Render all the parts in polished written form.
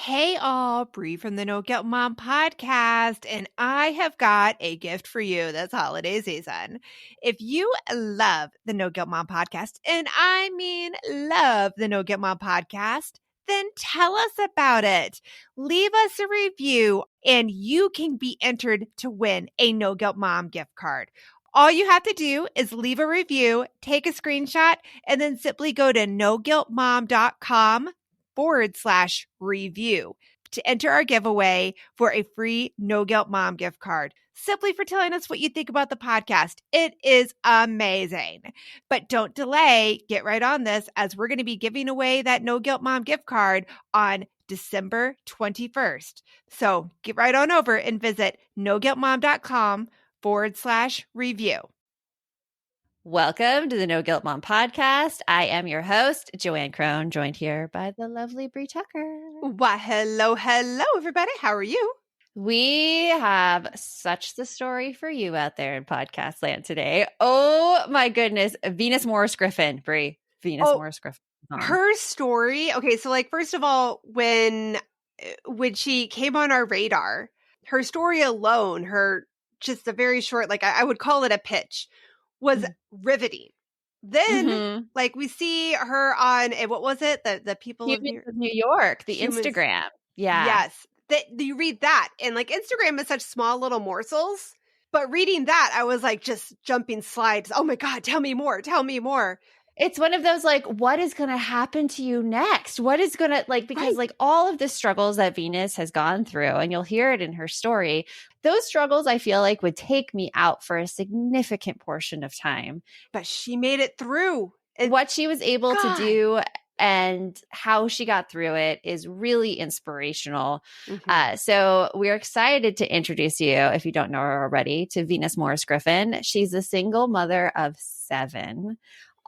Hey all, Bree from the No Guilt Mom podcast, and I have got a gift for you this holiday season. If you love the No Guilt Mom podcast, and I mean love the No Guilt Mom podcast, then tell us about it. Leave us a review, and you can be entered to win a No Guilt Mom gift card. All you have to do is leave a review, take a screenshot, and then simply go to noguiltmom.com/review to enter our giveaway for a free No Guilt Mom gift card, simply for telling us what you think about the podcast. It is amazing. But don't delay. Get right on this, as we're going to be giving away that No Guilt Mom gift card on December 21st. So get right on over and visit noguiltmom.com/review. Welcome to the No Guilt Mom podcast. I am your host, Joanne Crone, joined here by the lovely Bree Tucker. Why, hello, everybody. How are you? We have such the story for you out there in podcast land today. Oh my goodness. Venus Griffin, Bree. Venus Griffin. Her story. Okay, so first of all, when she came on our radar, her story alone, just a very short, I would call it a pitch, was riveting. Then, we see her on, what was it? The People of New York, the Instagram. Yeah. Yes. You read that, and Instagram is such small little morsels, but reading that, I was just jumping slides. Oh my God, tell me more. Tell me more. It's one of those, what is going to happen to you next? What is going to, because all of the struggles that Venus has gone through, and you'll hear it in her story, those struggles I feel like would take me out for a significant portion of time. But she made it through. What she was able to do and how she got through it is really inspirational. So we're excited to introduce you, if you don't know her already, to Venus Griffin. She's a single mother of 7.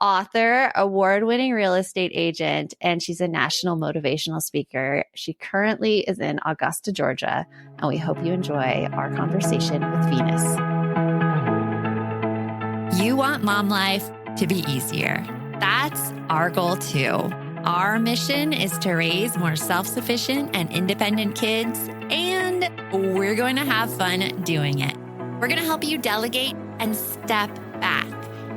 Author, award-winning real estate agent, and she's a national motivational speaker. She currently is in Augusta, Georgia, and we hope you enjoy our conversation with Venus. You want mom life to be easier. That's our goal too. Our mission is to raise more self-sufficient and independent kids, and we're going to have fun doing it. We're going to help you delegate and step back.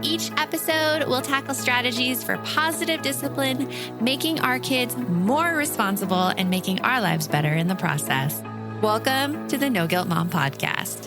Each episode will tackle strategies for positive discipline, making our kids more responsible and making our lives better in the process. Welcome to the No Guilt Mom podcast.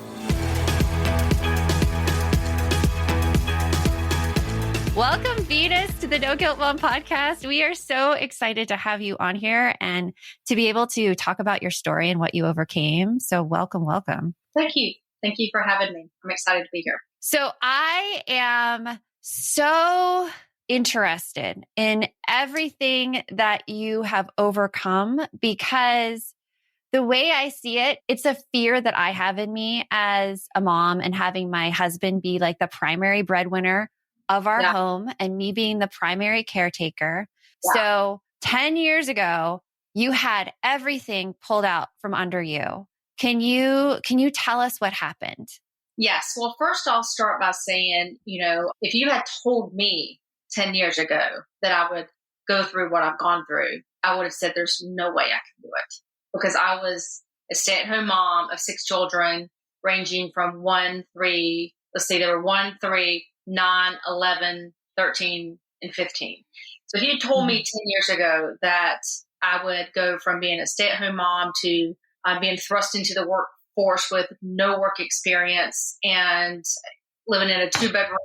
Welcome, Venus, to the No Guilt Mom podcast. We are so excited to have you on here and to be able to talk about your story and what you overcame. So welcome. Thank you. Thank you for having me. I'm excited to be here. So I am so interested in everything that you have overcome, because the way I see it, it's a fear that I have in me as a mom, and having my husband be the primary breadwinner of our home and me being the primary caretaker. Yeah. So 10 years ago, you had everything pulled out from under you. Can you tell us what happened? Yes. Well, first I'll start by saying, if you had told me 10 years ago that I would go through what I've gone through, I would have said there's no way I can do it, because I was a stay-at-home mom of 6 children, ranging from 1, 3, there were 1, 3, 9, 11, 13, and 15. So if you told me 10 years ago that I would go from being a stay-at-home mom to being thrust into the workforce with no work experience and living in a 2-bedroom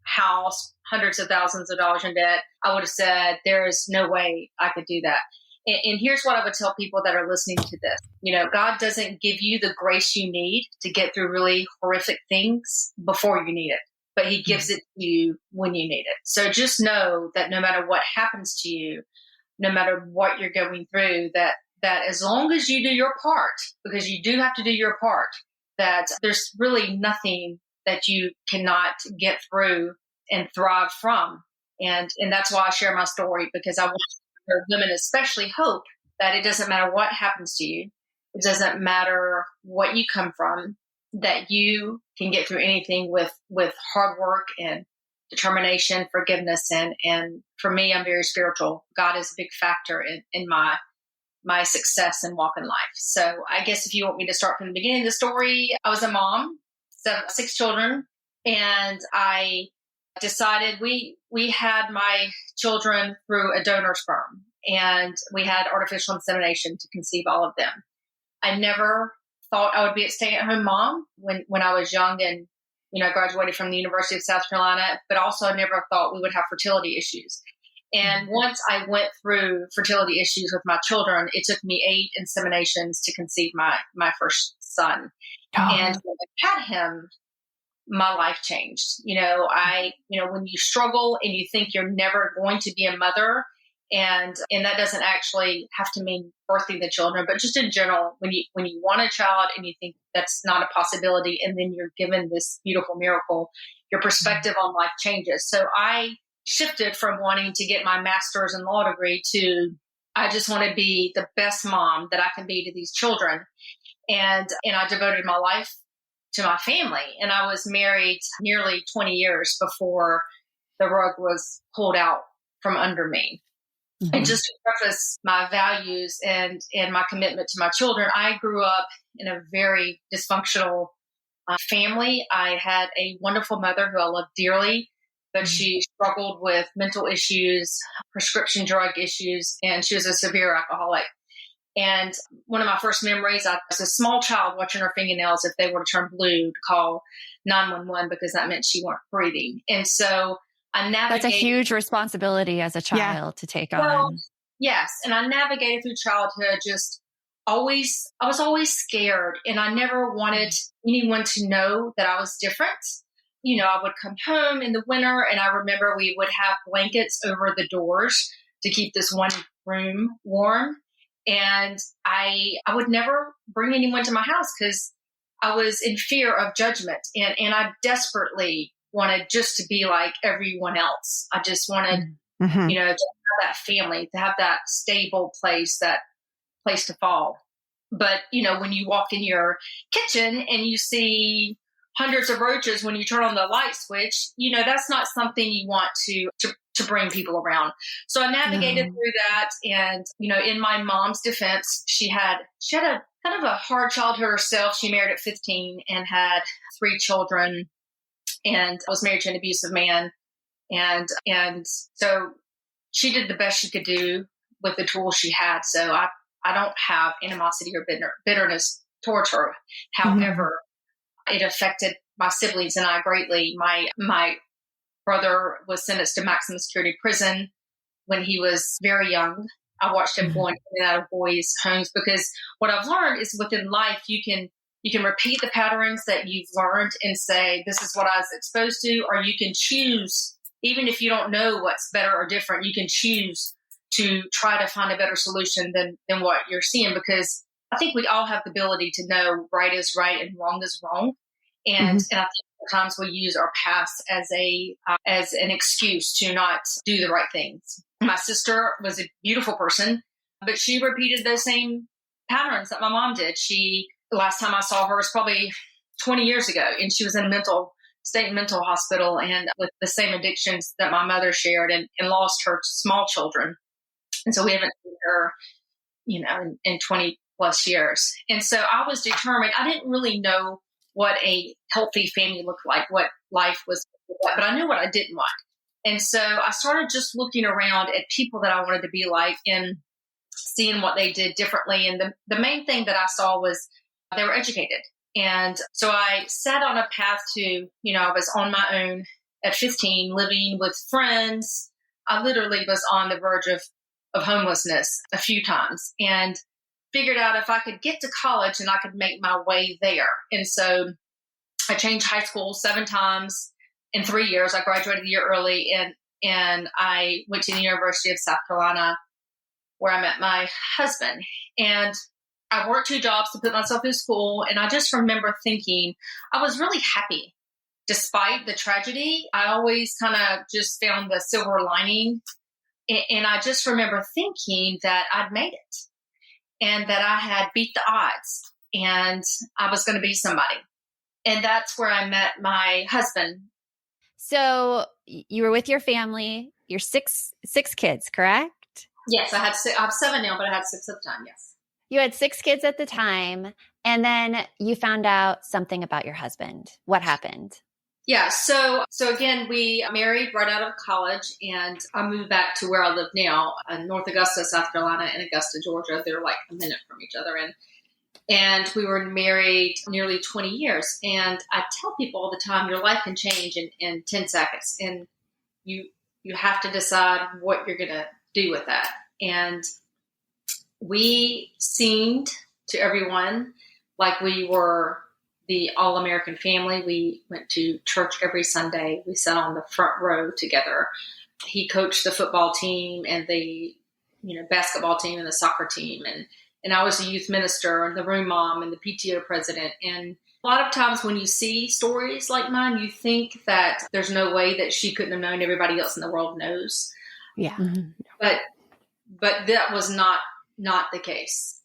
house, hundreds of thousands of dollars in debt, I would have said, there is no way I could do that. And here's what I would tell people that are listening to this. God doesn't give you the grace you need to get through really horrific things before you need it, but he gives it to you when you need it. So just know that no matter what happens to you, no matter what you're going through, that as long as you do your part, because you do have to do your part, that there's really nothing that you cannot get through and thrive from. And that's why I share my story, because I want women especially hope that it doesn't matter what happens to you. It doesn't matter what you come from, that you can get through anything with hard work and determination, forgiveness. And for me, I'm very spiritual. God is a big factor in my my success and walk in life. So I guess if you want me to start from the beginning of the story, I was a mom, 6 children, and I decided we had my children through a donor sperm, and we had artificial insemination to conceive all of them. I never thought I would be a stay-at-home mom when I was young and, graduated from the University of South Carolina, but also I never thought we would have fertility issues. And once I went through fertility issues with my children, it took me 8 inseminations to conceive my first son. And when I had him, my life changed. When you struggle and you think you're never going to be a mother, and that doesn't actually have to mean birthing the children, but just in general, when you want a child and you think that's not a possibility, and then you're given this beautiful miracle, your perspective on life changes. So I shifted from wanting to get my master's in law degree to, I just want to be the best mom that I can be to these children. And I devoted my life to my family. And I was married nearly 20 years before the rug was pulled out from under me. Mm-hmm. And just to preface my values and my commitment to my children, I grew up in a very dysfunctional family. I had a wonderful mother who I loved dearly, but she struggled with mental issues, prescription drug issues, and she was a severe alcoholic. And one of my first memories, I was a small child watching her fingernails. If they were to turn blue, to call 911 because that meant she weren't breathing. And so I navigated. That's a huge responsibility as a child to take on. Yes. And I navigated through childhood I was always scared, and I never wanted anyone to know that I was different. I would come home in the winter, and I remember we would have blankets over the doors to keep this one room warm. And I would never bring anyone to my house because I was in fear of judgment. And I desperately wanted just to be like everyone else. I just wanted, to have that family, to have that stable place, that place to fall. But, when you walk in your kitchen and you see hundreds of roaches when you turn on the light switch, that's not something you want to bring people around. So I navigated through that. And, in my mom's defense, she had a kind of a hard childhood herself. She married at 15 and had 3 children and was married to an abusive man. And so she did the best she could do with the tools she had. So I don't have animosity or bitterness towards her. However, it affected my siblings and I greatly. My brother was sentenced to maximum security prison when he was very young. I watched him going in and out of boys' homes because what I've learned is within life, you can repeat the patterns that you've learned and say, this is what I was exposed to, or you can choose, even if you don't know what's better or different, you can choose to try to find a better solution than what you're seeing, because I think we all have the ability to know right is right and wrong is wrong. And I think sometimes we use our past as an excuse to not do the right things. My sister was a beautiful person, but she repeated those same patterns that my mom did. Last time I saw her was probably 20 years ago, and she was in a state mental hospital and with the same addictions that my mother shared, and lost her small children. And so we haven't seen her, in 20 plus years. And so I was determined. I didn't really know what a healthy family looked like, what life was like, but I knew what I didn't want. And so I started just looking around at people that I wanted to be like and seeing what they did differently. And the main thing that I saw was they were educated. And so I set on a path to, I was on my own at 15, living with friends. I literally was on the verge of homelessness a few times, and figured out if I could get to college and I could make my way there. And so I changed high school 7 times in 3 years. I graduated a year early, and I went to the University of South Carolina, where I met my husband. And I worked 2 jobs to put myself through school. And I just remember thinking I was really happy. Despite the tragedy, I always kind of just found the silver lining. And I just remember thinking that I'd made it and that I had beat the odds and I was going to be somebody. And that's where I met my husband. So you were with your family, your six kids, correct? Yes, I have 7 now, but I had 6 at the time. Yes. You had 6 kids at the time, and then you found out something about your husband. What happened? Yeah. So again, we married right out of college, and I moved back to where I live now in North Augusta, South Carolina, and Augusta, Georgia. They're like a minute from each other. And we were married nearly 20 years. And I tell people all the time, your life can change in 10 seconds. And you have to decide what you're going to do with that. And we seemed to everyone like we were the all-American family. We went to church every Sunday. We sat on the front row together. He coached the football team and the basketball team and the soccer team. And I was a youth minister and the room mom and the PTO president. And a lot of times when you see stories like mine, you think that there's no way that she couldn't have known everybody else in the world knows. Yeah. But that was not the case.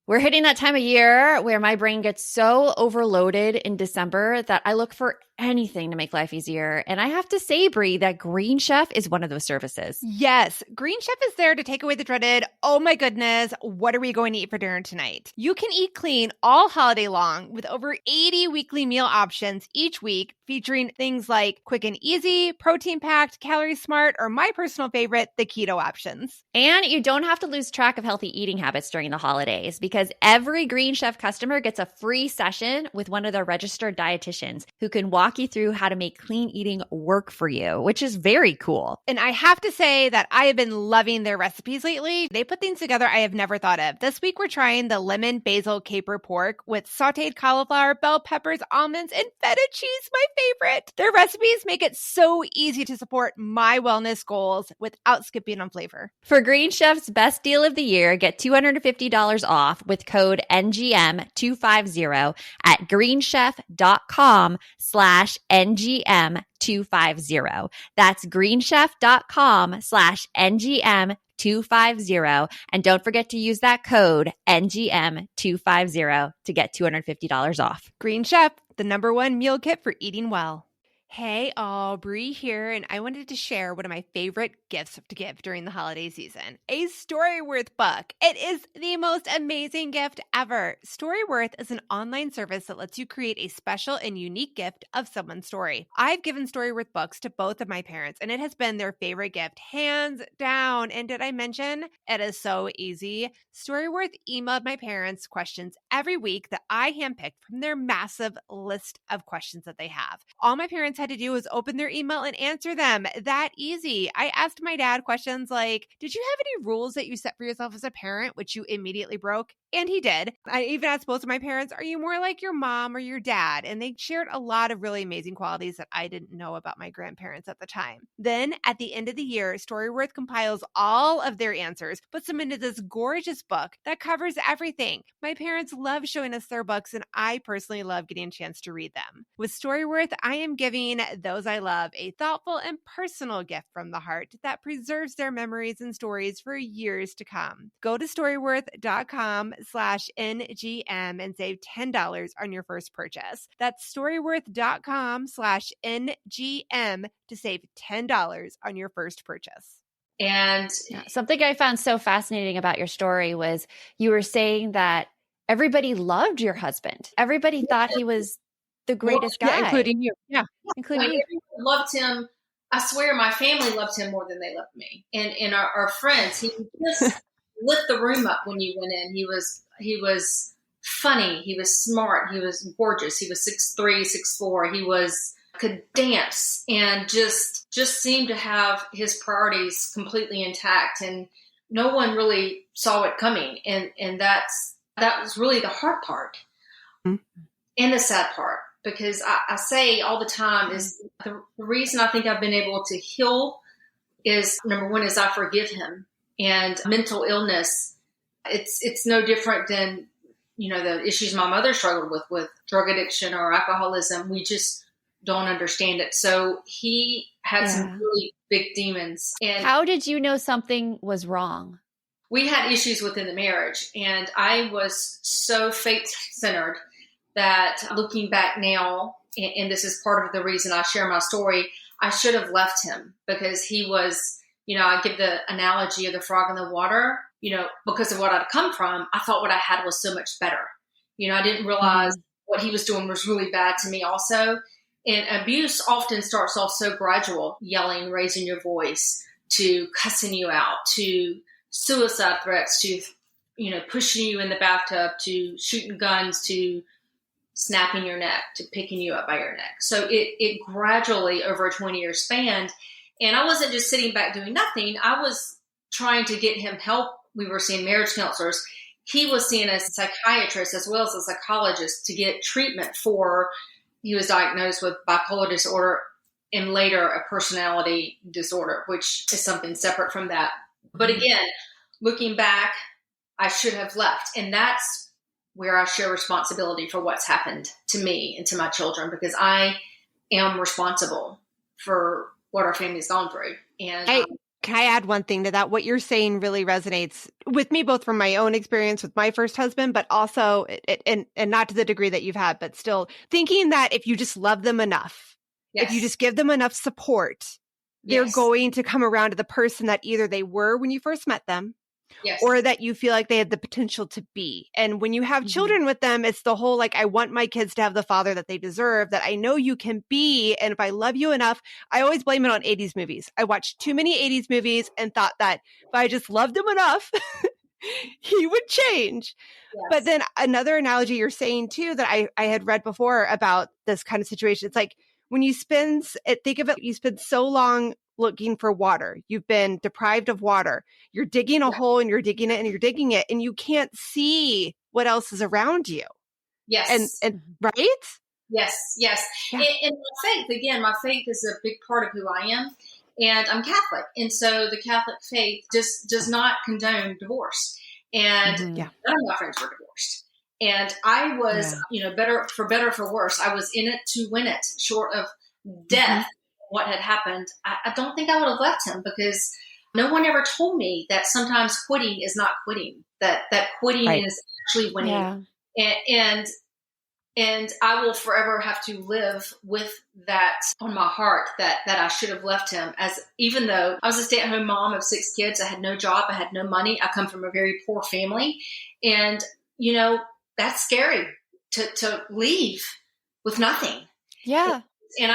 We're hitting that time of year where my brain gets so overloaded in December that I look for anything to make life easier. And I have to say, Brie, that Green Chef is one of those services. Yes, Green Chef is there to take away the dreaded, oh my goodness, what are we going to eat for dinner tonight? You can eat clean all holiday long with over 80 weekly meal options each week, featuring things like quick and easy, protein-packed, calorie-smart, or my personal favorite, the keto options. And you don't have to lose track of healthy eating habits during the holidays because every Green Chef customer gets a free session with one of their registered dietitians who can walk you through how to make clean eating work for you, which is very cool. And I have to say that I have been loving their recipes lately. They put things together I have never thought of. This week, we're trying the lemon basil caper pork with sauteed cauliflower, bell peppers, almonds, and feta cheese, my favorite. Their recipes make it so easy to support my wellness goals without skipping on flavor. For Green Chef's best deal of the year, get $250 off with code NGM250 at greenchef.com/NGM250. That's greenchef.com/NGM250. And don't forget to use that code NGM250 to get $250 off. Green Chef, the #1 meal kit for eating well. Hey, Brie here, and I wanted to share one of my favorite gifts to give during the holiday season, a Storyworth book. It is the most amazing gift ever. Storyworth is an online service that lets you create a special and unique gift of someone's story. I've given Storyworth books to both of my parents, and it has been their favorite gift, hands down. And did I mention it is so easy? Storyworth emailed my parents questions every week that I handpicked from their massive list of questions that they have. All my parents had to do was open their email and answer them. That easy. I asked my dad questions like, did you have any rules that you set for yourself as a parent, which you immediately broke? And he did. I even asked both of my parents, are you more like your mom or your dad? And they shared a lot of really amazing qualities that I didn't know about my grandparents at the time. Then at the end of the year, Storyworth compiles all of their answers, puts them into this gorgeous book that covers everything. My parents love showing us their books, and I personally love getting a chance to read them. With Storyworth, I am giving those I love a thoughtful and personal gift from the heart that preserves their memories and stories for years to come. Go to storyworth.com/NGM and save $10 on your first purchase. That's storyworth.com/NGM to save $10 on your first purchase. And something I found so fascinating about your story was you were saying that everybody loved your husband. Everybody thought he was the greatest guy. Yeah, including you. Yeah. Including you. Loved him. I swear my family loved him more than they loved me. And our friends, he just lit the room up when you went in. He was funny. He was smart. He was gorgeous. He was 6'3", 6'4". He could dance and just seemed to have his priorities completely intact. And no one really saw it coming. And that was really the hard part and the sad part. Because I say all the time is the reason I think I've been able to heal is, #1 is I forgive him. And mental illness, it's no different than, the issues my mother struggled with drug addiction or alcoholism. We just don't understand it. So he had some really big demons. And how did you know something was wrong? We had issues within the marriage, and I was so faith-centered that looking back now, and this is part of the reason I share my story, I should have left him because he was I give the analogy of the frog in the water, because of what I'd come from. I thought what I had was so much better. I didn't realize what he was doing was really bad to me also. And abuse often starts off so gradual, yelling, raising your voice, to cussing you out, to suicide threats, to, pushing you in the bathtub, to shooting guns, to snapping your neck, to picking you up by your neck. So it gradually, over a 20-year span, and I wasn't just sitting back doing nothing. I was trying to get him help. We were seeing marriage counselors. He was seeing a psychiatrist as well as a psychologist to get treatment for, he was diagnosed with bipolar disorder and later a personality disorder, which is something separate from that. But again, looking back, I should have left. And that's where I share responsibility for what's happened to me and to my children, because I am responsible for what our family's gone through. And can I add one thing to that? What you're saying really resonates with me, both from my own experience with my first husband, but also, and not to the degree that you've had, but still thinking that if you just love them enough, if you just give them enough support, they're going to come around to the person that either they were when you first met them, or that you feel like they had the potential to be. And when you have children with them, it's the whole, like, I want my kids to have the father that they deserve, that I know you can be. And if I love you enough, I always blame it on 80s movies. I watched too many 80s movies and thought that if I just loved him enough, he would change. But then another analogy you're saying too, that I had read before about this kind of situation. It's like when you think of it, you spend so long looking for water. You've been deprived of water. You're digging a hole and you're digging it and you're digging it and you can't see what else is around you. Yes. And right? Yes. Yeah. And my faith is a big part of who I am. And I'm Catholic. And so the Catholic faith just does not condone divorce. And none of my friends were divorced. And I was, better for worse. I was in it to win it, short of death. What had happened, I don't think I would have left him, because no one ever told me that sometimes quitting is not quitting, that quitting is actually winning. And I will forever have to live with that on my heart, that I should have left him, as even though I was a stay-at-home mom of 6 kids. I had no job. I had no money. I come from a very poor family. And, that's scary to leave with nothing. Yeah. And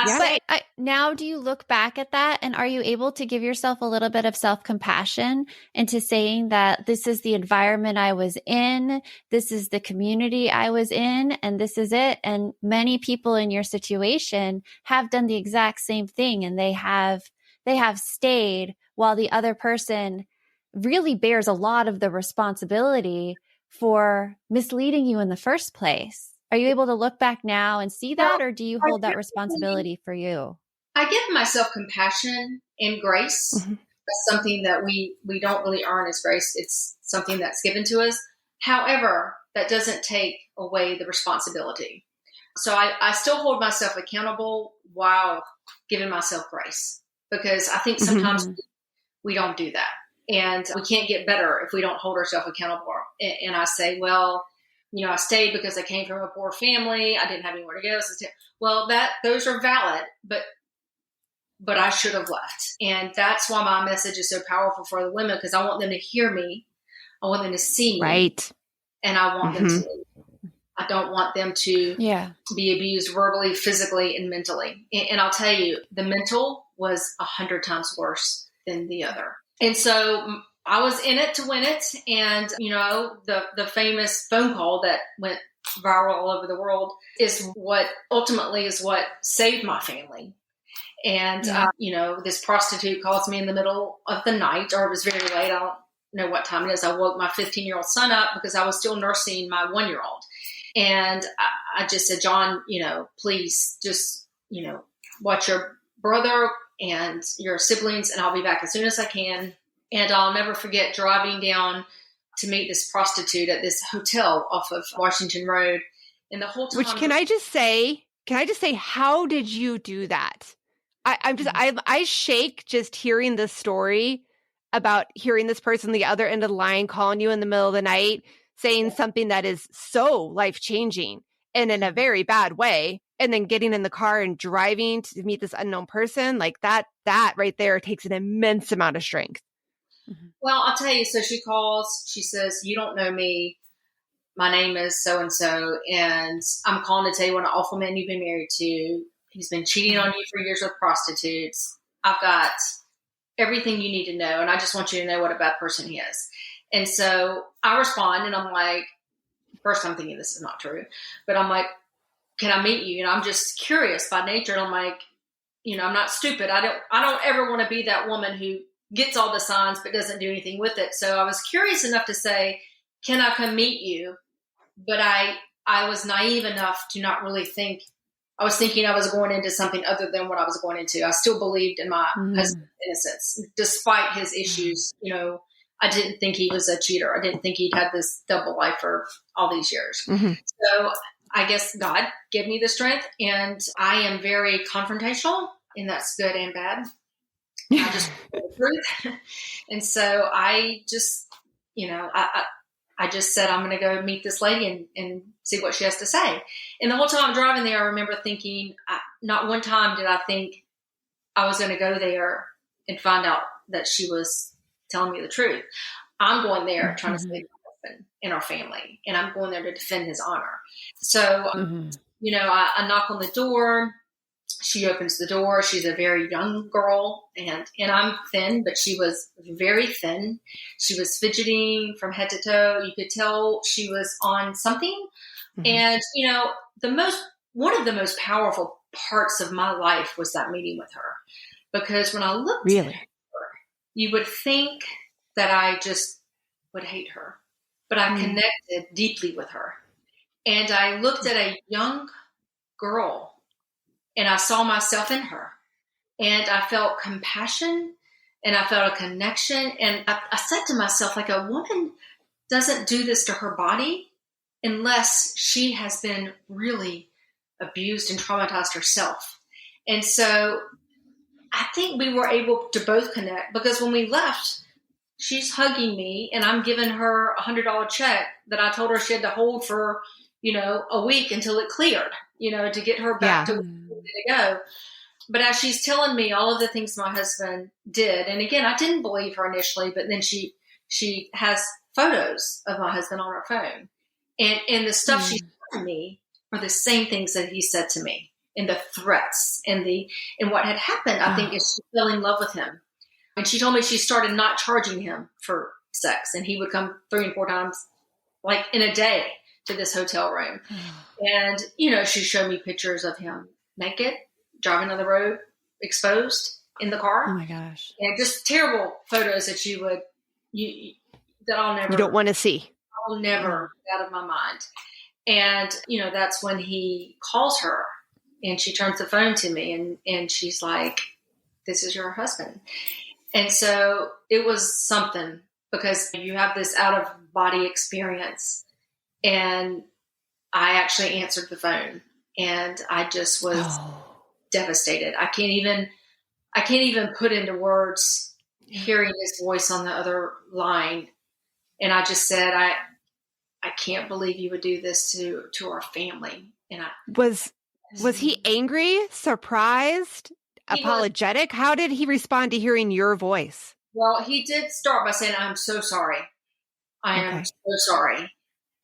now, do you look back at that and are you able to give yourself a little bit of self-compassion into saying that this is the environment I was in, this is the community I was in, and this is it? And many people in your situation have done the exact same thing, and they have stayed while the other person really bears a lot of the responsibility for misleading you in the first place. Are you able to look back now and see that, or do you hold that responsibility for you? I give myself compassion and grace. That's something that we don't really earn as grace. It's something that's given to us. However, that doesn't take away the responsibility. So I still hold myself accountable while giving myself grace, because I think sometimes we don't do that. And we can't get better if we don't hold ourselves accountable. And I say, well, I stayed because I came from a poor family. I didn't have anywhere to go. Well, those are valid, but I should have left. And that's why my message is so powerful for the women, because I want them to hear me. I want them to see me. Right. And I want them to leave. I don't want them to be abused verbally, physically, and mentally. And I'll tell you, the mental was 100 times worse than the other. And so I was in it to win it. And, the famous phone call that went viral all over the world is what saved my family. And, this prostitute calls me in the middle of the night, or it was very late. I don't know what time it is. I woke my 15-year-old son up because I was still nursing my 1-year-old. And I just said, John, please just, watch your brother and your siblings, and I'll be back as soon as I can. And I'll never forget driving down to meet this prostitute at this hotel off of Washington Road. And the whole time, which can I just say, how did you do that? I shake just hearing this story about hearing this person on the other end of the line calling you in the middle of the night, saying something that is so life-changing. and in a very bad way, and then getting in the car and driving to meet this unknown person, like that right there takes an immense amount of strength. Well, I'll tell you. So she calls, she says, "You don't know me. My name is so-and-so, and I'm calling to tell you what an awful man you've been married to. He's been cheating on you for years with prostitutes. I've got everything you need to know, and I just want you to know what a bad person he is." And so I respond, and I'm like, first I'm thinking this is not true, but I'm like, "Can I meet you?" I'm just curious by nature. And I'm like, I'm not stupid. I don't ever want to be that woman who gets all the signs but doesn't do anything with it. So I was curious enough to say, "Can I come meet you?" But I was naive enough to not really think. I was thinking I was going into something other than what I was going into. I still believed in my husband's innocence, despite his issues. I didn't think he was a cheater. I didn't think he'd had this double life for all these years. So I guess God gave me the strength, and I am very confrontational, and that's good and bad. I just want the truth. And so I just, I just said, I'm going to go meet this lady and see what she has to say. And the whole time I'm driving there, I remember thinking, not one time did I think I was going to go there and find out that she was telling me the truth. I'm going there trying to save my husband and our family, and I'm going there to defend his honor. So, I knock on the door. She opens the door. She's a very young girl, and I'm thin, but she was very thin. She was fidgeting from head to toe. You could tell she was on something. And, one of the most powerful parts of my life was that meeting with her, because when I looked at her, you would think that I just would hate her, but I connected deeply with her. And I looked at a young girl, and I saw myself in her, and I felt compassion, and I felt a connection. And I said to myself, like, a woman doesn't do this to her body unless she has been really abused and traumatized herself. And so I think we were able to both connect, because when we left, she's hugging me, and I'm giving her $100 check that I told her she had to hold for, a week until it cleared, to get her back to where she needed to go. But as she's telling me all of the things my husband did, and again, I didn't believe her initially, but then she has photos of my husband on her phone, and the stuff she's telling me are the same things that he said to me, and the threats and what had happened. I think is she fell in love with him, and she told me she started not charging him for sex, and he would come 3 and 4 times, like in a day, to this hotel room. And, she showed me pictures of him naked, driving on the road, exposed in the car. Oh my gosh. And just terrible photos that that I'll never, you don't want to see. I'll never get out of my mind. And, that's when he calls her, and she turns the phone to me, and she's like, "This is your husband." And so it was something, because you have this out of body experience. And I actually answered the phone, and I just was devastated. I can't even put into words hearing his voice on the other line. And I just said, I can't believe you would do this to our family. And was he angry, surprised, apologetic? How did he respond to hearing your voice? Well, he did start by saying, "I'm so sorry. I am so sorry."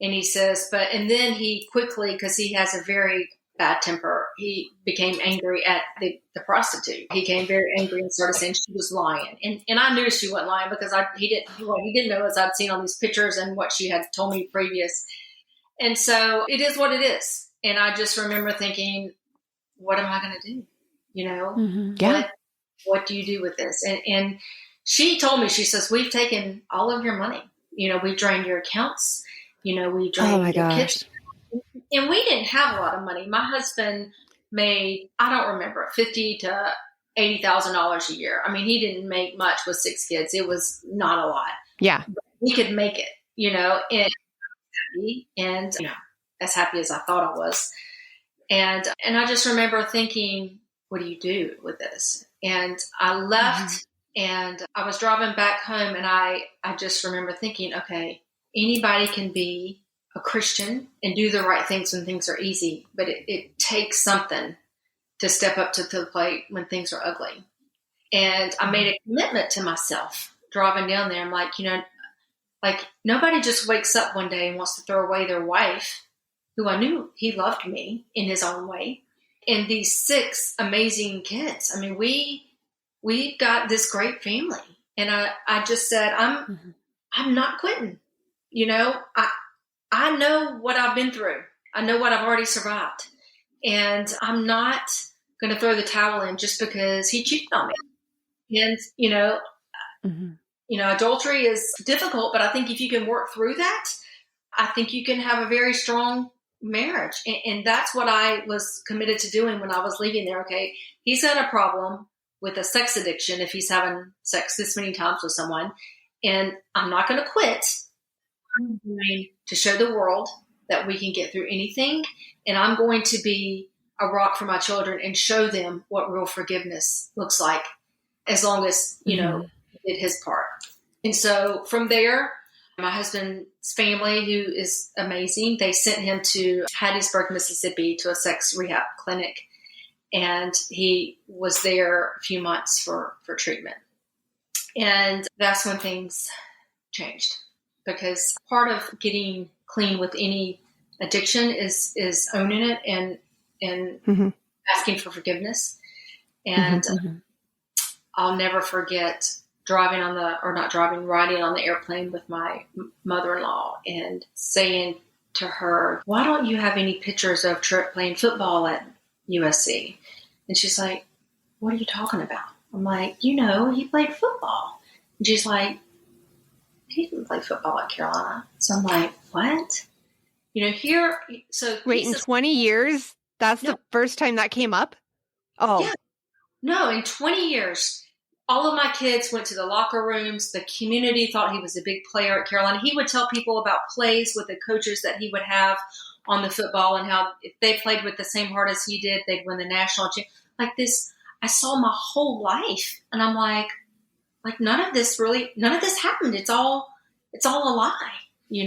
And he says, and then he quickly, because he has a very bad temper, he became angry at the prostitute. He became very angry and started saying she was lying. And I knew she wasn't lying, because he didn't know, as I'd seen all these pictures and what she had told me previous. And so it is what it is. And I just remember thinking, what am I going to do? What do you do with this? And she told me, she says, "We've taken all of your money. We drained your accounts. We drained your kids." And we didn't have a lot of money. My husband made, I don't remember, $50,000 to $80,000 a year. I mean, he didn't make much with 6 kids. It was not a lot. Yeah. But we could make it, and as happy as I thought I was. And I just remember thinking, what do you do with this? And I left, and I was driving back home, and I just remember thinking, okay, anybody can be a Christian and do the right things when things are easy, but it takes something to step up to the plate when things are ugly. And I made a commitment to myself driving down there. I'm like, like nobody just wakes up one day and wants to throw away their wife, who I knew he loved me in his own way, and these 6 amazing kids. I mean, we got this great family. And I just said, I'm not quitting. I know what I've been through. I know what I've already survived. And I'm not going to throw the towel in just because he cheated on me. And, adultery is difficult, but I think if you can work through that, I think you can have a very strong marriage. And that's what I was committed to doing when I was leaving there. Okay, he's got a problem with a sex addiction if he's having sex this many times with someone. And I'm not going to quit. I'm going to show the world that we can get through anything. And I'm going to be a rock for my children and show them what real forgiveness looks like, as long as, he did his part. And so from there, my husband's family, who is amazing, they sent him to Hattiesburg, Mississippi, to a sex rehab clinic. And he was there a few months for treatment. And that's when things changed, because part of getting clean with any addiction is owning it and asking for forgiveness. And I'll never forget riding on the airplane with my mother-in-law and saying to her, "Why don't you have any pictures of Trip playing football at USC?" And she's like, "What are you talking about?" I'm like, he played football. And she's like, "He didn't play football at Carolina." So I'm like, "What?" Wait, in 20 years, that's the first time that came up? Oh. Yeah. No, in 20 years, all of my kids went to the locker rooms. The community thought he was a big player at Carolina. He would tell people about plays with the coaches that he would have on the football, and how if they played with the same heart as he did, they'd win the national championship. Like this, I saw my whole life, and I'm like none of this happened. It's all a lie, He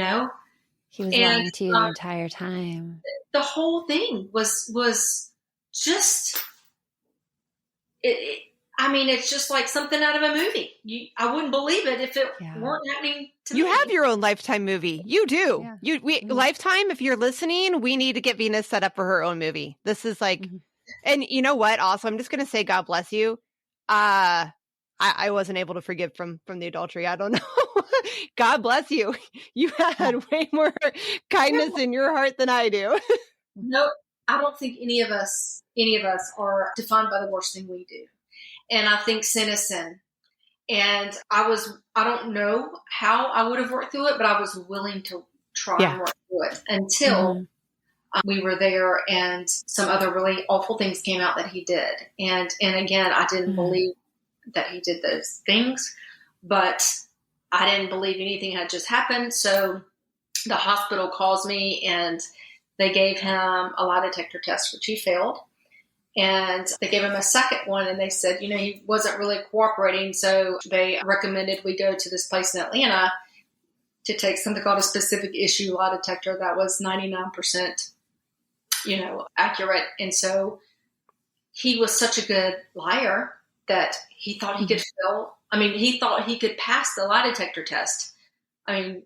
was lying to you the entire time. The whole thing was just it. It's just like something out of a movie. I wouldn't believe it if it weren't happening to me. You have your own Lifetime movie. You do. Yeah. Lifetime, if you're listening, we need to get Venus set up for her own movie. This is like, and you know what? Also, I'm just going to say, God bless you. I wasn't able to forgive from the adultery. I don't know. God bless you. You had way more kindness in your heart than I do. No, I don't think any of us are defined by the worst thing we do. And I think sin is sin. And I don't know how I would have worked through it, but I was willing to try and work through it until we were there and some other really awful things came out that he did. And again, I didn't believe that he did those things, but I didn't believe anything had just happened. So the hospital calls me and they gave him a lie detector test, which he failed. And they gave him a second one, and they said, he wasn't really cooperating. So they recommended we go to this place in Atlanta to take something called a specific issue lie detector that was 99%, accurate. And so he was such a good liar that he thought he could fail. He thought he could pass the lie detector test.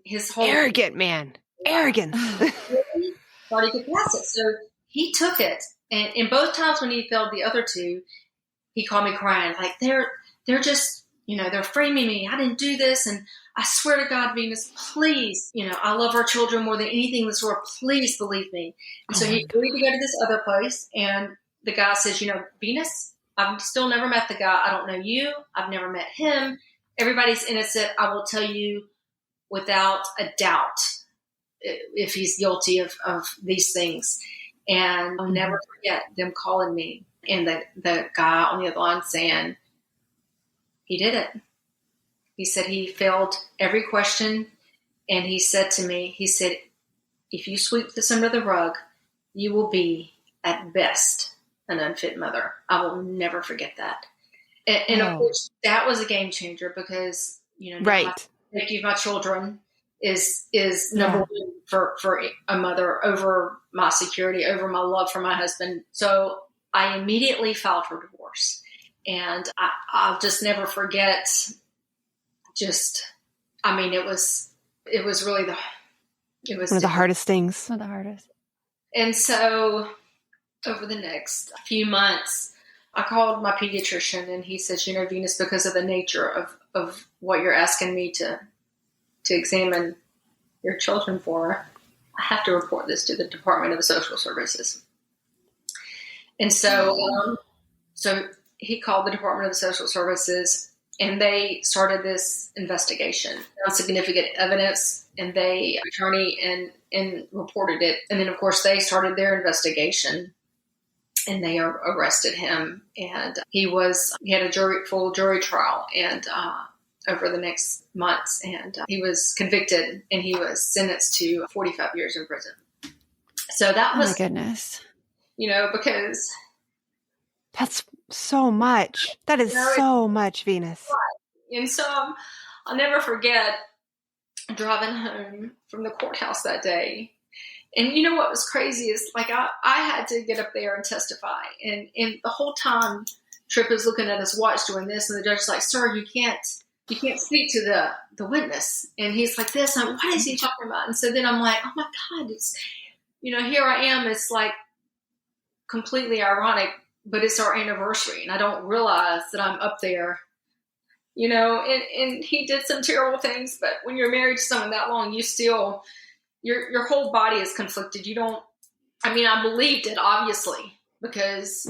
His whole arrogant man, arrogance. He thought he could pass it. So he took it. And in both times when he failed the other two, he called me crying. Like, they're just, they're framing me. I didn't do this. And I swear to God, Venus, please, I love our children more than anything in this world. Please believe me. And so he agreed to go to this other place. And the guy says, Venus, I've still never met the guy. I don't know you. I've never met him. Everybody's innocent. I will tell you without a doubt if he's guilty of these things. And I'll never forget them calling me and the guy on the other line saying, he did it. He said he failed every question. And he said to me, if you sweep this under the rug, you will be at best an unfit mother. I will never forget that. And of course, that was a game changer because, right. Thank you, my children. is number one for a mother, over my security, over my love for my husband. So I immediately filed for divorce. And I'll just never forget it was really it was one of the hardest things. One of the hardest. And so over the next few months, I called my pediatrician, and he says, Venus, because of the nature of what you're asking me to examine your children for, I have to report this to the Department of Social Services. And so, so he called the Department of Social Services, and they started this investigation on significant evidence, and they attorney and reported it. And then, of course, they started their investigation, and they arrested him. And he had a full jury trial, and over the next months, and he was convicted, and he was sentenced to 45 years in prison. So that was, oh my goodness, because that's so much. That is so much, Venus. And so I'll never forget driving home from the courthouse that day. And what was crazy is, like, I had to get up there and testify. And the whole time, Tripp is looking at his watch doing this, and the judge's like, sir, you can't speak to the witness. And he's like this. And I'm like, what is he talking about? And so then I'm like, oh my God, it's, here I am. It's like completely ironic, but it's our anniversary. And I don't realize that I'm up there, and he did some terrible things. But when you're married to someone that long, you still, your whole body is conflicted. I believed it, obviously, because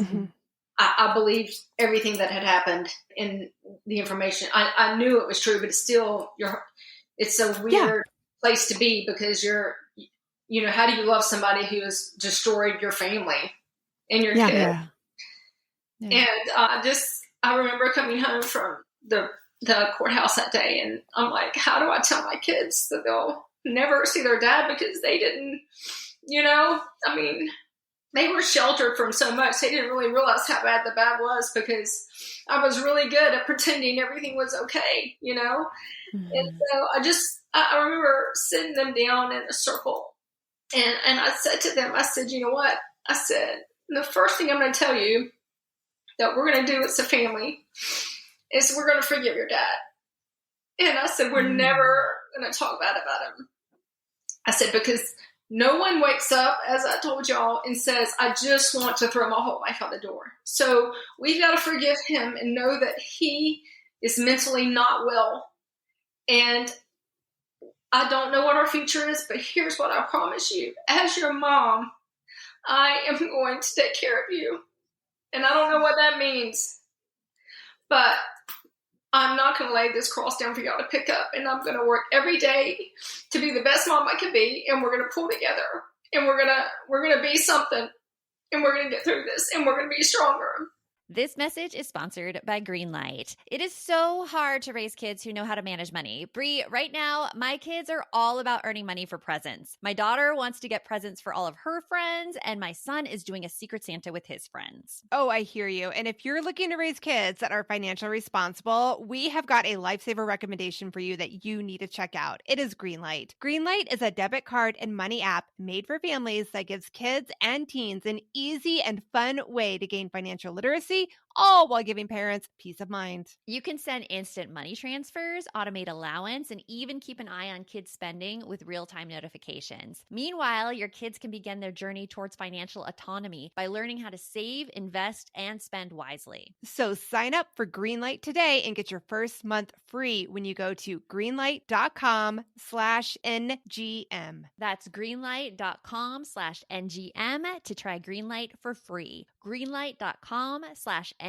I believed everything that had happened in the information. I knew it was true, but it's still, it's a weird place to be, because how do you love somebody who has destroyed your family and your kid? Yeah. And I remember coming home from the courthouse that day, and I'm like, how do I tell my kids that they'll never see their dad, because they didn't, they were sheltered from so much. They didn't really realize how bad the bad was, because I was really good at pretending everything was okay, And so I remember sitting them down in a circle, and I said to them, I said, you know what? I said, the first thing I'm going to tell you that we're going to do as a family is we're going to forgive your dad. And I said, we're never going to talk bad about him. I said, because no one wakes up, as I told y'all, and says, I just want to throw my whole life out the door. So we've got to forgive him and know that he is mentally not well. And I don't know what our future is, but here's what I promise you. As your mom, I am going to take care of you. And I don't know what that means, but I'm not going to lay this cross down for y'all to pick up. And I'm going to work every day to be the best mom I can be. And we're going to pull together, and we're going to be something, and we're going to get through this, and we're going to be stronger. This message is sponsored by Greenlight. It is so hard to raise kids who know how to manage money. Bree, right now, my kids are all about earning money for presents. My daughter wants to get presents for all of her friends, and my son is doing a Secret Santa with his friends. Oh, I hear you. And if you're looking to raise kids that are financially responsible, we have got a lifesaver recommendation for you that you need to check out. It is Greenlight. Greenlight is a debit card and money app made for families that gives kids and teens an easy and fun way to gain financial literacy, all while giving parents peace of mind. You can send instant money transfers, automate allowance, and even keep an eye on kids' spending with real-time notifications. Meanwhile, your kids can begin their journey towards financial autonomy by learning how to save, invest, and spend wisely. So sign up for Greenlight today and get your first month free when you go to greenlight.com/NGM. That's greenlight.com/NGM to try Greenlight for free. Greenlight.com/NGM.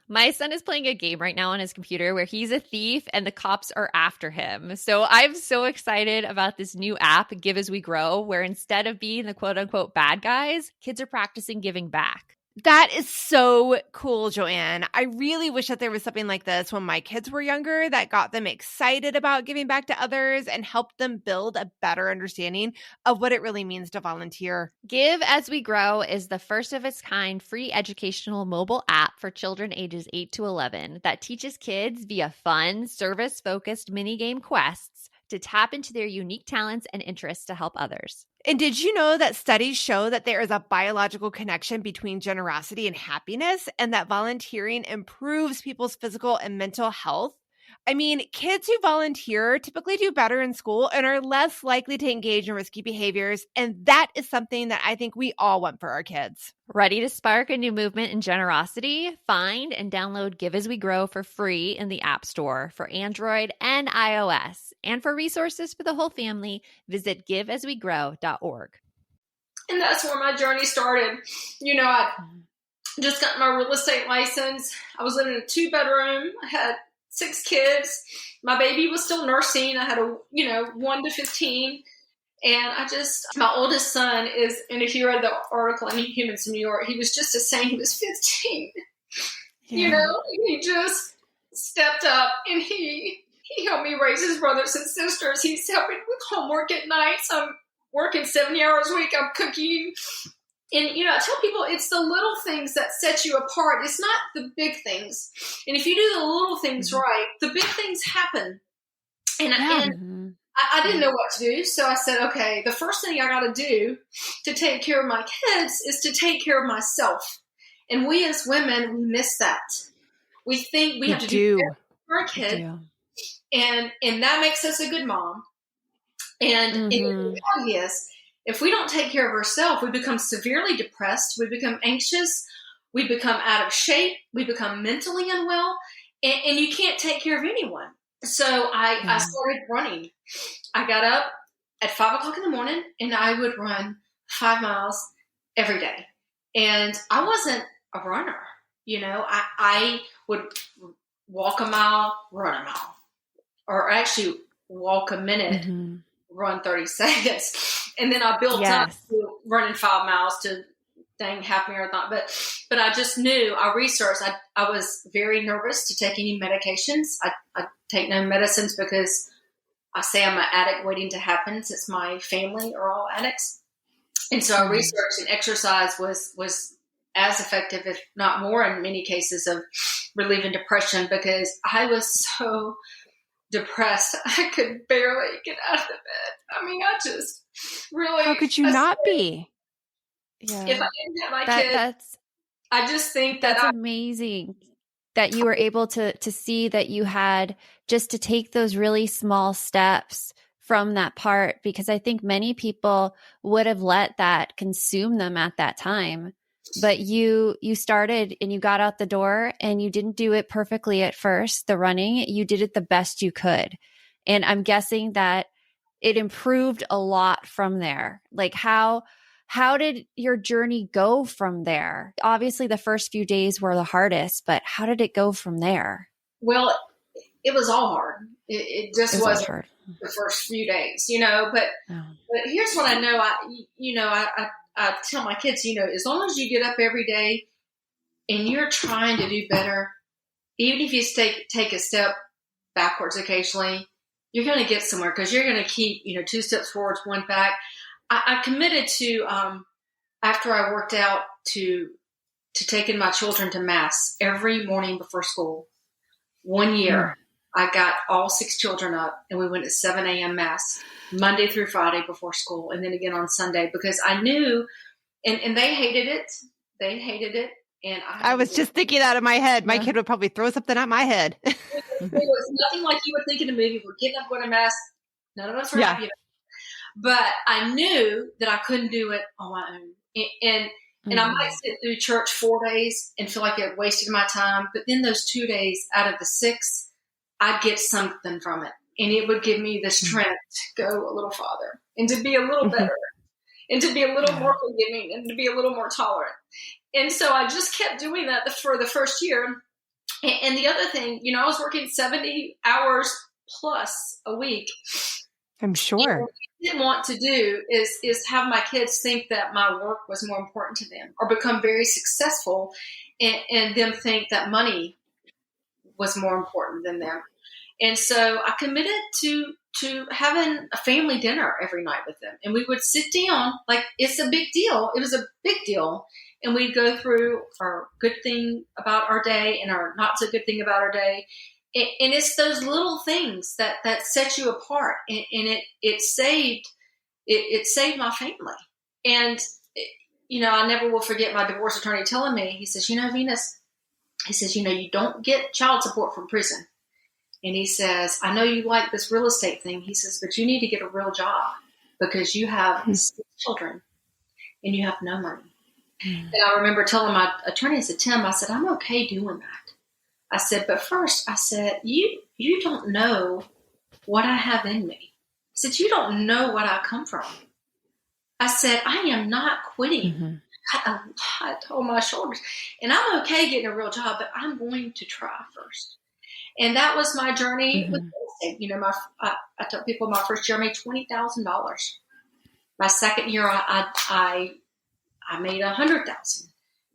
My son is playing a game right now on his computer where he's a thief and the cops are after him. So I'm so excited about this new app, Give As We Grow, where instead of being the quote unquote bad guys, kids are practicing giving back. That is so cool, Joanne. I really wish that there was something like this when my kids were younger that got them excited about giving back to others and helped them build a better understanding of what it really means to volunteer. Give As We Grow is the first of its kind free educational mobile app for children ages 8 to 11 that teaches kids via fun, service-focused mini-game quests to tap into their unique talents and interests to help others. And did you know that studies show that there is a biological connection between generosity and happiness, and that volunteering improves people's physical and mental health? I mean, kids who volunteer typically do better in school and are less likely to engage in risky behaviors. And that is something that I think we all want for our kids. Ready to spark a new movement in generosity? Find and download Give As We Grow for free in the App Store for Android and iOS. And for resources for the whole family, visit giveaswegrow.org. And that's where my journey started. I just got my real estate license. I was living in a 2-bedroom. I had 6 kids. My baby was still nursing. I had 1 to 15. And my oldest son is, and if you read the article in Humans in New York, he was just saying he was 15. Yeah. He just stepped up and he helped me raise his brothers and sisters. He's helping with homework at nights. I'm working 70 hours a week. I'm cooking. And, I tell people it's the little things that set you apart. It's not the big things. And if you do the little things right, the big things happen. And I didn't know what to do. So I said, okay, the first thing I got to do to take care of my kids is to take care of myself. And we as women, we miss that. We think we have to do for our kid. And that makes us a good mom. And the reality is, if we don't take care of ourselves, we become severely depressed, we become anxious, we become out of shape, we become mentally unwell, and you can't take care of anyone. So I started running. I got up at 5 o'clock in the morning and I would run 5 miles every day. And I wasn't a runner. I would walk a mile, run a mile, or actually walk a minute, run 30 seconds. And then I built up to running 5 miles to half marathon. But I just knew, I researched, I was very nervous to take any medications. I take no medicines because I say I'm an addict waiting to happen, since my family are all addicts. And so I researched, and exercise was as effective, if not more, in many cases, of relieving depression, because I was so depressed. I could barely get out of the bed. I mean, I just really... How could you not be? Yeah. If I didn't have my kids, I just think that's amazing that you were able to see that you had just to take those really small steps from that part, because I think many people would have let that consume them at that time. But you started and you got out the door, and you didn't do it perfectly at first, the running. You did it the best you could. And I'm guessing that it improved a lot from there. Like how did your journey go from there? Obviously the first few days were the hardest, but how did it go from there? Well, it was all hard. It just wasn't hard the first few days, but here's what I know. I tell my kids, as long as you get up every day and you're trying to do better, even if you take a step backwards occasionally, you're going to get somewhere, because you're going to keep, 2 steps forwards, 1 back. I committed to, after I worked out, to taking my children to mass every morning before school. 1 year, I got all 6 children up, and we went at 7 a.m. mass Monday through Friday before school, and then again on Sunday, because I knew, and they hated it. They hated it. And I was just thinking that in my head. My kid would probably throw something at my head. It was nothing like you would think in a movie. We're getting up, going to mass. None of us were happy about it. But I knew that I couldn't do it on my own. And I might sit through church 4 days and feel like it wasted my time. But then those 2 days out of the 6, I'd get something from it. And it would give me the strength to go a little farther and to be a little better and to be a little more forgiving and to be a little more tolerant. And so I just kept doing that for the first year. And the other thing, I was working 70 hours plus a week. I'm sure. didn't want to do is have my kids think that my work was more important to them, or become very successful and them think that money was more important than them. And so I committed to having a family dinner every night with them. And we would sit down, like, it's a big deal. It was a big deal. And we'd go through our good thing about our day and our not so good thing about our day. And it's those little things that set you apart. And it saved my family. And, I never will forget my divorce attorney telling me, he says, Venus, he says, you don't get child support from prison. And he says, I know you like this real estate thing. He says, but you need to get a real job because you have 6 children and you have no money. And I remember telling my attorney, I said, Tim, I said, I'm okay doing that. I said, but first, I said, you don't know what I have in me. I said, you don't know what I come from. I said, I am not quitting. Mm-hmm. I got a lot on my shoulders. And I'm okay getting a real job, but I'm going to try first. And that was my journey with real estate. I tell people my first year I made $20,000. My second year I made $100,000.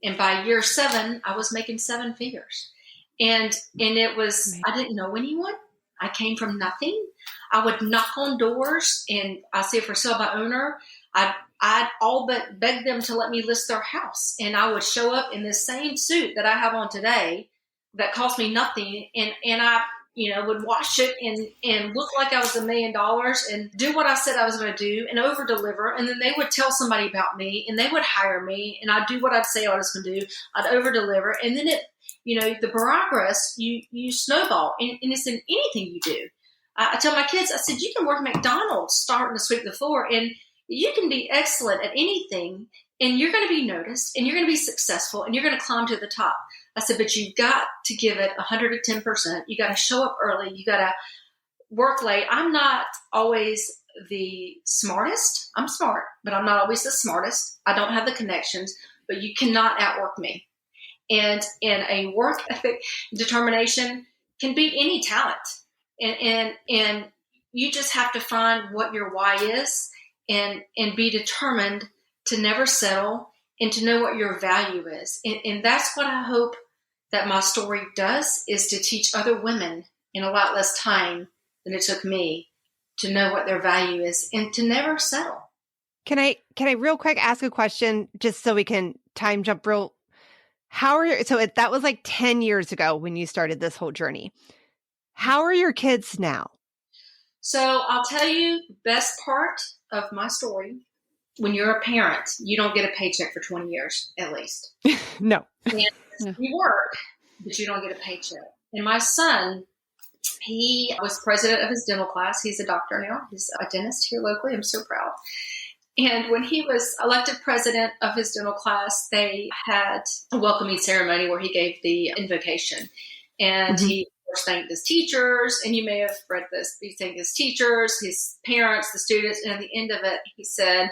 And by year 7, I was making 7 figures. And it was, I didn't know anyone. I came from nothing. I would knock on doors and I see it for sale by owner. I'd all but beg them to let me list their house. And I would show up in this same suit that I have on today that cost me nothing. And I, would wash it and look like I was $1 million and do what I said I was going to do and over deliver. And then they would tell somebody about me and they would hire me and I'd do what I'd say I was going to do. I'd over deliver. And then the progress, you snowball and it's in anything you do. I tell my kids, I said, you can work at McDonald's starting to sweep the floor and you can be excellent at anything and you're going to be noticed and you're going to be successful and you're going to climb to the top. I said, but you've got to give it 110%. You got to show up early. You got to work late. I'm not always the smartest. I'm smart, but I'm not always the smartest. I don't have the connections, but you cannot outwork me. And a work ethic, determination can beat any talent. And you just have to find what your why is and be determined to never settle and to know what your value is. And that's what I hope that my story does, is to teach other women in a lot less time than it took me to know what their value is and to never settle. Can I real quick ask a question just so we can time jump real? That was like 10 years ago when you started this whole journey. How are your kids now? So I'll tell you the best part of my story. When you're a parent, you don't get a paycheck for 20 years, at least. No. And you work, but you don't get a paycheck. And my son, he was president of his dental class. He's a doctor now. He's a dentist here locally. I'm so proud. And when he was elected president of his dental class, they had a welcoming ceremony where he gave the invocation. And he thanked his teachers, and you may have read this. He thanked his teachers, his parents, the students, and at the end of it, he said,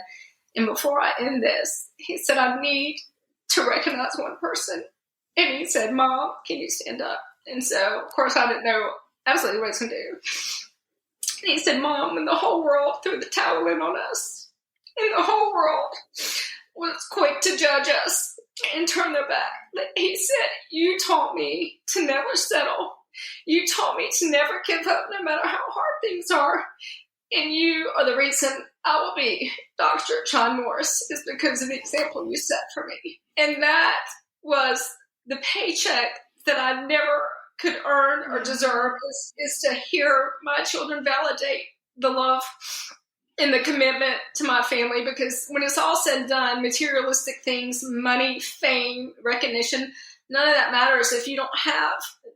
and before I end this, he said, I need to recognize one person. And he said, Mom, can you stand up? And so, of course, I didn't know absolutely what he's going to do. And he said, Mom, when the whole world threw the towel in on us, and the whole world was quick to judge us and turn their back, he said, you taught me to never settle. You taught me to never give up no matter how hard things are. And you are the reason I will be Dr. John Morris, is because of the example you set for me. And that was the paycheck that I never could earn or deserve, is to hear my children validate the love and the commitment to my family. Because when it's all said and done, materialistic things, money, fame, recognition, none of that matters if you don't have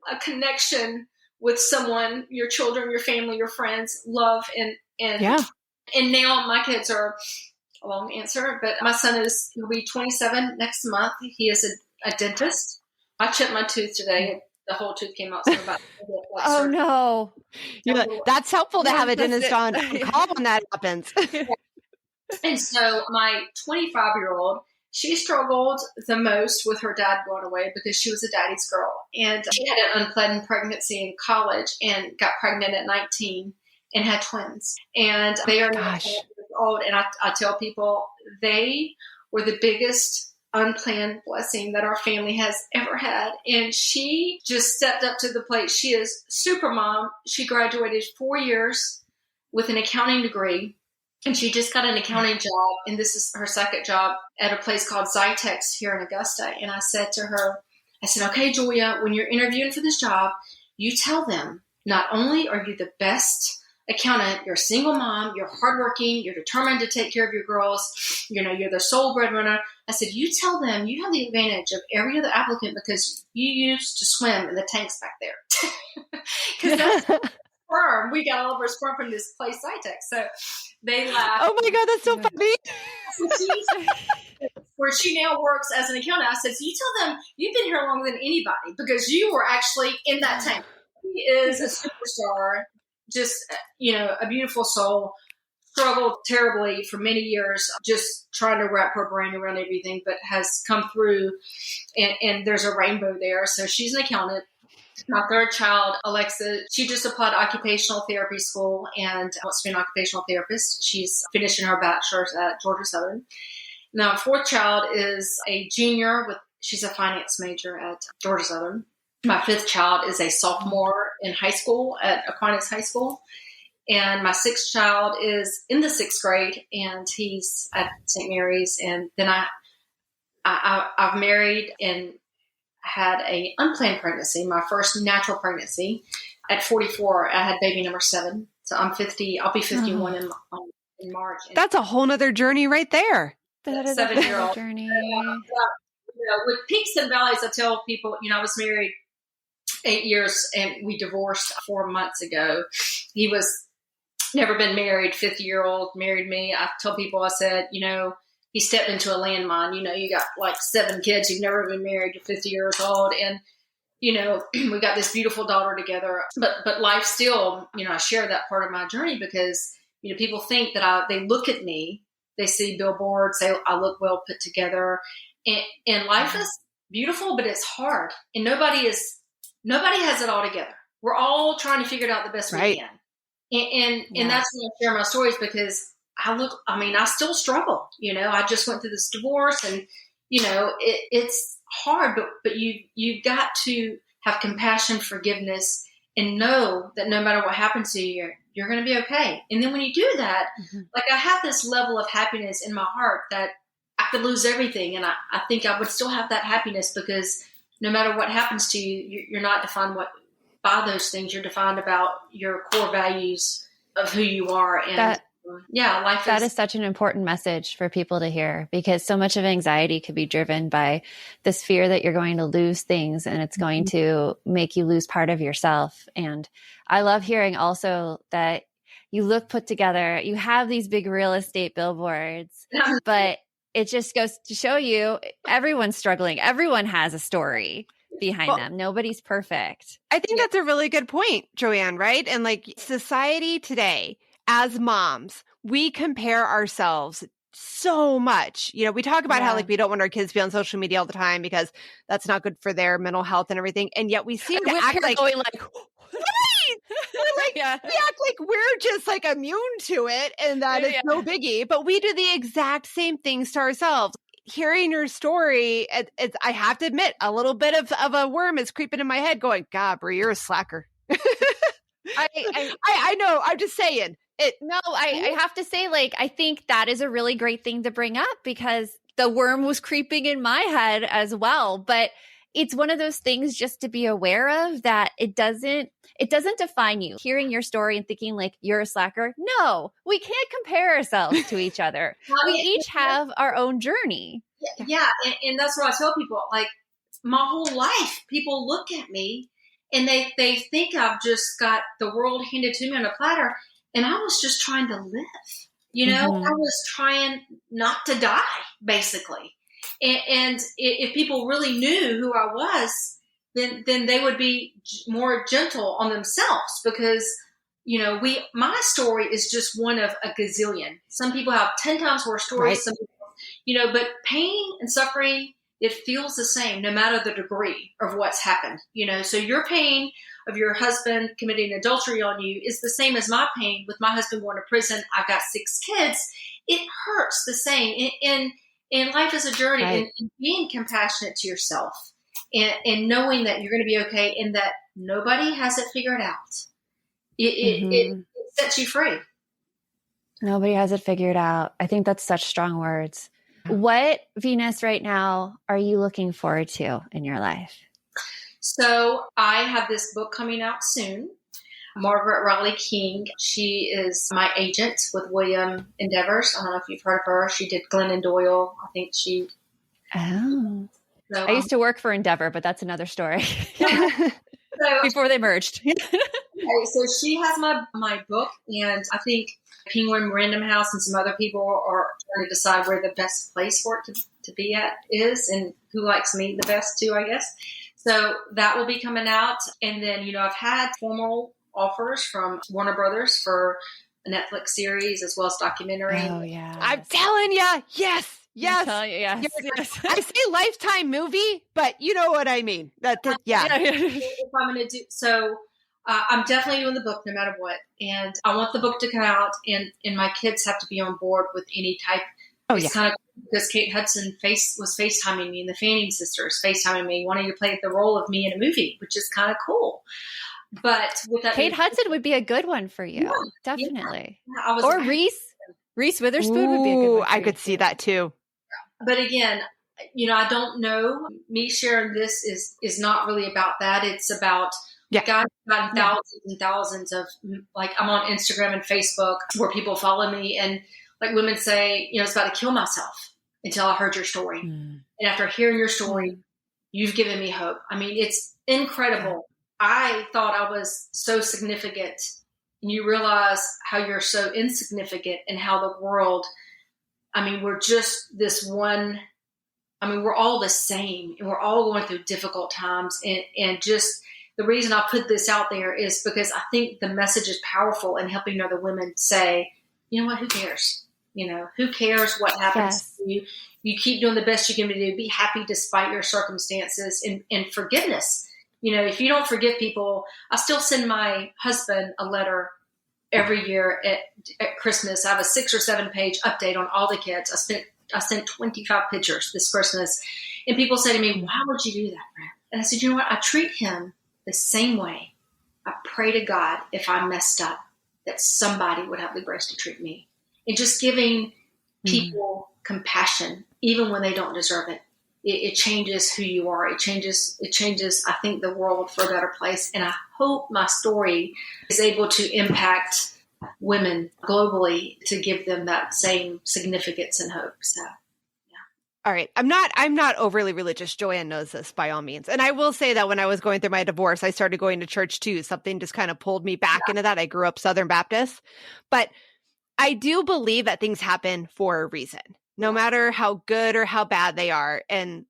a connection with someone, your children, your family, your friends, love. And now my kids are a long answer, but my son he'll be 27 next month. He is a dentist. I chipped my tooth today. The whole tooth came out. So I'm about to get oh no. That's helpful to have a dentist on call when that happens. And so my 25-year-old, she struggled the most with her dad going away because she was a daddy's girl. And she had an unplanned pregnancy in college and got pregnant at 19 and had twins. And they are now 12 years old. And I tell people they were the biggest unplanned blessing that our family has ever had. And she just stepped up to the plate. She is super mom. She graduated 4 years with an accounting degree. And she just got an accounting job. And this is her second job at a place called Zytex here in Augusta. And I said to her, I said, okay, Julia, when you're interviewing for this job, you tell them not only are you the best accountant, you're a single mom, you're hardworking, you're determined to take care of your girls, you know, you're the sole breadwinner. I said, you tell them you have the advantage of every other applicant because you used to swim in the tanks back there. Because that's sperm. We got all of our sperm from this place, Zytex. So they laughed. Oh my God, that's so funny. Where she now works as an accountant. I said, so you tell them you've been here longer than anybody because you were actually in that tank. He is a superstar, just, you know, a beautiful soul, struggled terribly for many years, just trying to wrap her brain around everything, but has come through and there's a rainbow there. So she's an accountant. My third child, Alexa, she just applied to occupational therapy school and wants to be an occupational therapist. She's finishing her bachelor's at Georgia Southern. Now, fourth child is a junior she's a finance major at Georgia Southern. My fifth child is a sophomore in high school at Aquinas High School. And my sixth child is in the sixth grade and he's at St. Mary's. And then I've married and had an unplanned pregnancy, my first natural pregnancy. At 44, I had baby number 7. So I'm 50. I'll be 51 in March. That's a whole nother journey right there. That is 7-year-old journey. You know, with peaks and valleys, I tell people, you know, I was married 8 years and we divorced 4 months ago. He was never been married, 50-year-old, married me. I tell people, I said, you know, he stepped into a landmine. You know, you got like 7 kids. You've never been married. You're 50 years old. And, you know, we got this beautiful daughter together. But life still, you know, I share that part of my journey because, you know, people think that they look at me, they see billboards, I look well put together. And life is beautiful, but it's hard. And nobody has it all together. We're all trying to figure it out the best we can. And that's when I share my stories because I still struggle. You know, I just went through this divorce and, you know, it's hard, but you've got to have compassion, forgiveness, and know that no matter what happens to you, you're going to be okay. And then when you do that, like I have this level of happiness in my heart that I could lose everything. And I think I would still have that happiness because no matter what happens to you, you're not defined by those things. You're defined about your core values of who you are. And that is such an important message for people to hear because so much of anxiety could be driven by this fear that you're going to lose things and it's going to make you lose part of yourself. And I love hearing also that you look put together, you have these big real estate billboards, but it just goes to show you everyone's struggling. Everyone has a story behind them. Nobody's perfect. I think that's a really good point, Joanne, right? And like society today, as moms, we compare ourselves so much. You know, we talk about how like we don't want our kids to be on social media all the time because that's not good for their mental health and everything. And yet we seem to act like going like, we act like we're just like immune to it and that it's no biggie. But we do the exact same things to ourselves. Hearing your story, I have to admit, a little bit of a worm is creeping in my head going, God, Brie, you're a slacker. I know. I'm just saying. I have to say, like, I think that is a really great thing to bring up because the worm was creeping in my head as well. But it's one of those things just to be aware of that it doesn't define you. Hearing your story and thinking like you're a slacker. No, we can't compare ourselves to each other. We each have our own journey. Yeah. And that's what I tell people. Like my whole life, people look at me and they think I've just got the world handed to me on a platter. And I was just trying to live, you know, I was trying not to die, basically. And if people really knew who I was, then they would be more gentle on themselves because, you know, my story is just one of a gazillion. Some people have 10 times worse stories, some people, you know, but pain and suffering, it feels the same no matter the degree of what's happened, you know, so your pain of your husband committing adultery on you is the same as my pain with my husband going to prison. I've got 6 kids. It hurts the same. And life is a journey, Right. and being compassionate to yourself and knowing that you're going to be okay and that nobody has it figured out. It sets you free. Nobody has it figured out. I think that's such strong words. What, Venus, right now are you looking forward to in your life? So I have this book coming out soon. Margaret Riley King, she is my agent with William Endeavors. I don't know if you've heard of her. She did Glennon Doyle. I think she. Oh. So, I used to work for Endeavor, but that's another story. so, Before they merged. okay, so she has my book, and I think Penguin Random House and some other people are trying to decide where the best place for it to be at is, and who likes me the best too, I guess. So that will be coming out. And then, I've had formal offers from Warner Brothers for a Netflix series as well as documentary. Oh, yeah. I'm telling you, yes. I'm telling you, yes. I say Lifetime movie, but you know what I mean. Yeah. If I'm going to do so, I'm definitely doing the book no matter what, and I want the book to come out, and my kids have to be on board with any type. Oh, it's yeah. kind of because Kate Hudson was FaceTiming me, and the Fanning sisters FaceTiming me, wanting to play the role of me in a movie, which is kind of cool. But with that, Kate Hudson would be a good one for you. Yeah, Definitely. I was, Or Reese Witherspoon would be a good Ooh, one. I could see that too. But again, I don't know. Me sharing this is not really about that. It's about I've gotten thousands and thousands of, like, I'm on Instagram and Facebook where people follow me, and like women say, it's about to kill myself until I heard your story. And after hearing your story, you've given me hope. I mean, it's incredible. I thought I was so significant, and you realize how you're so insignificant and how the world, we're just this one. We're all the same, and we're all going through difficult times. And just the reason I put this out there is because I think the message is powerful in helping other women say, you know what, who cares? Who cares what happens to you? You keep doing the best you can do. Be happy despite your circumstances, and forgiveness. If you don't forgive people, I still send my husband a letter every year at Christmas. I have a 6 or 7 page update on all the kids. I sent 25 pictures this Christmas, and people say to me, why would you do that, Brad? And I said, you know what? I treat him the same way. I pray to God, if I messed up, that somebody would have the grace to treat me. And just giving people compassion, even when they don't deserve it. It changes who you are. It changes, I think, the world for a better place. And I hope my story is able to impact women globally to give them that same significance and hope. So, yeah. All right. I'm not overly religious. Joanne knows this by all means. And I will say that when I was going through my divorce, I started going to church too. Something just kind of pulled me back into that. I grew up Southern Baptist, but I do believe that things happen for a reason, no matter how good or how bad they are. And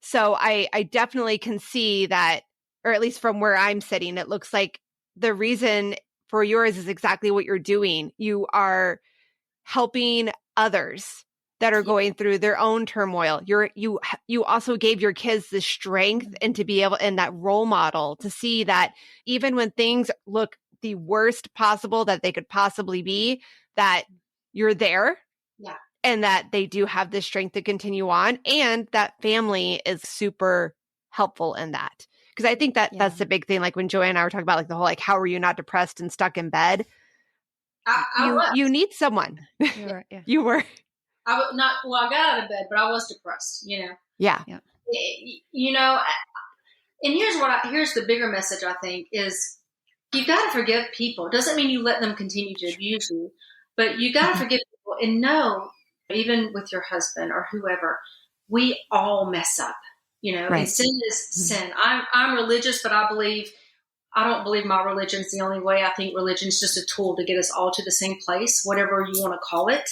so I definitely can see that, or at least from where I'm sitting, it looks like the reason for yours is exactly what you're doing. You are helping others that are going through their own turmoil. You also gave your kids the strength and to be able, and that role model to see that even when things look the worst possible that they could possibly be, that you're there. Yeah. And that they do have the strength to continue on, and that family is super helpful in that. Because I think that that's the big thing. Like when Joanne and I were talking about like the whole, like, how are you not depressed and stuck in bed? You need someone. You were. I got out of bed, but I was depressed, Yeah. And here's the bigger message, I think, is you got to forgive people. It doesn't mean you let them continue to abuse you, but you got to forgive people and know, even with your husband or whoever, we all mess up, Right. And sin is sin. I'm religious, but I don't believe my religion's the only way. I think religion's just a tool to get us all to the same place, whatever you want to call it.